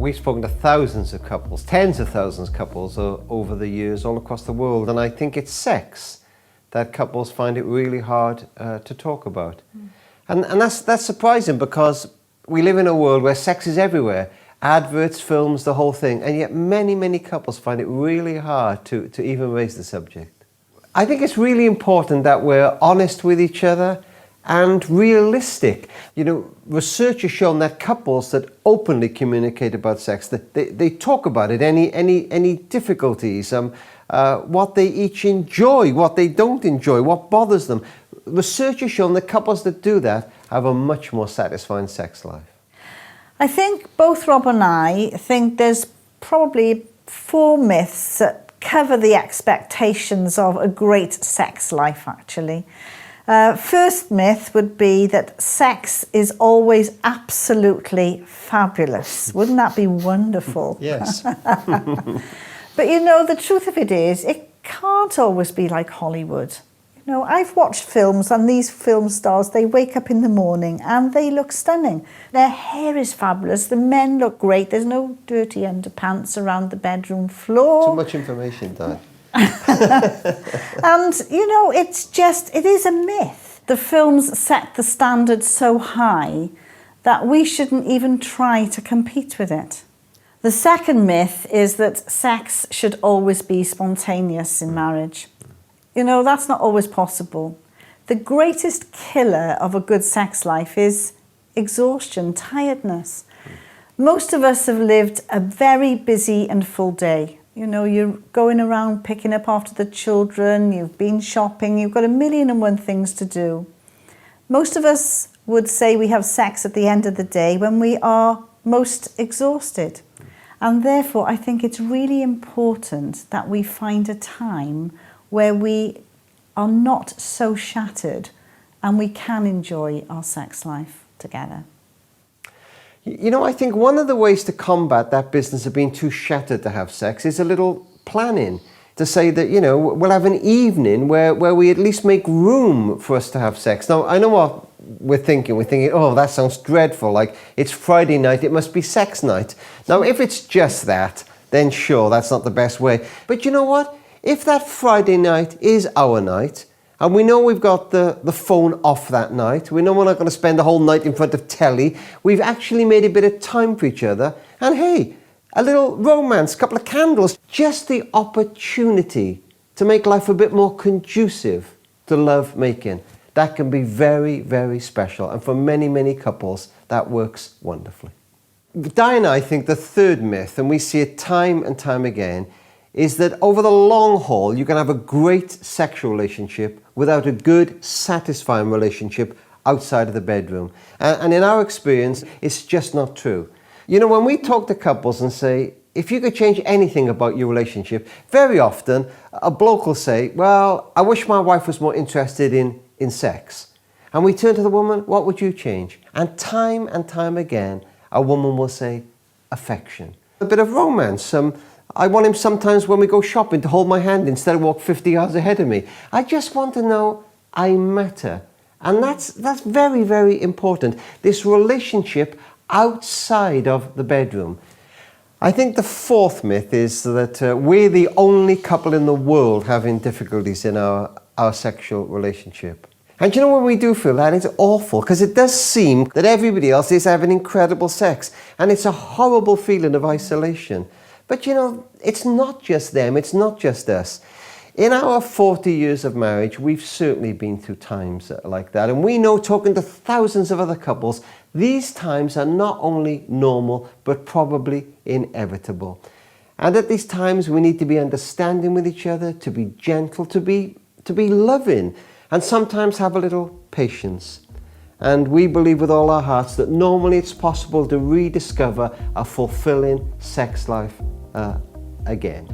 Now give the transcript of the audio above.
we've spoken to thousands of couples, tens of thousands of couples over the years all across the world, and I think it's sex that couples find it really hard to talk about. And that's surprising, because we live in a world where sex is everywhere. Adverts, films, the whole thing, and yet many couples find it really hard to even raise the subject. I think it's really important that we're honest with each other and realistic. You know, research has shown that couples that openly communicate about sex, that they talk about it, any difficulties, what they each enjoy, what they don't enjoy, what bothers them. Research has shown that couples that do that have a much more satisfying sex life. I think both Rob and I think there's probably 4 myths that cover the expectations of a great sex life, actually. First myth would be that sex is always absolutely fabulous. Wouldn't that be wonderful? Yes. But you know, the truth of it is, it can't always be like Hollywood. You know, I've watched films, and these film stars, they wake up in the morning and they look stunning. Their hair is fabulous, the men look great, there's no dirty underpants around the bedroom floor. Too much information, Di. And, you know, it is a myth. The films set the standard so high that we shouldn't even try to compete with it. The second myth is that sex should always be spontaneous in marriage. You know, that's not always possible. The greatest killer of a good sex life is exhaustion, tiredness. Most of us have lived a very busy and full day. You know, you're going around picking up after the children, you've been shopping, you've got 1,000,001 things to do. Most of us would say we have sex at the end of the day when we are most exhausted. And therefore, I think it's really important that we find a time where we are not so shattered and we can enjoy our sex life together. You know, I think one of the ways to combat that business of being too shattered to have sex is a little planning. To say that, you know, we'll have an evening where we at least make room for us to have sex. Now, I know what we're thinking. We're thinking, oh, that sounds dreadful. Like, it's Friday night, it must be sex night. Now, if it's just that, then sure, that's not the best way. But you know what? If that Friday night is our night, and we know we've got the phone off that night, we know we're not going to spend the whole night in front of telly, we've actually made a bit of time for each other, and hey, a little romance, a couple of candles, just the opportunity to make life a bit more conducive to love making. That can be very, very special, and for many couples, that works wonderfully. Di and I think the third myth, and we see it time and time again, is that over the long haul, you can have a great sexual relationship without a good, satisfying relationship outside of the bedroom. And in our experience, it's just not true. You know, when we talk to couples and say, if you could change anything about your relationship, very often a bloke will say, well, I wish my wife was more interested in sex. And we turn to the woman, what would you change? And time again, a woman will say, affection. A bit of romance. I want him sometimes when we go shopping to hold my hand instead of walk 50 yards ahead of me. I just want to know I matter. And that's very, very important. This relationship outside of the bedroom. I think the fourth myth is that we're the only couple in the world having difficulties in our sexual relationship. And you know, when we do feel that, it's awful, because it does seem that everybody else is having incredible sex, and it's a horrible feeling of isolation. But you know, it's not just them, it's not just us. In our 40 years of marriage, we've certainly been through times like that. And we know, talking to thousands of other couples, these times are not only normal, but probably inevitable. And at these times, we need to be understanding with each other, to be gentle, to be loving, and sometimes have a little patience. And we believe with all our hearts that normally it's possible to rediscover a fulfilling sex life again.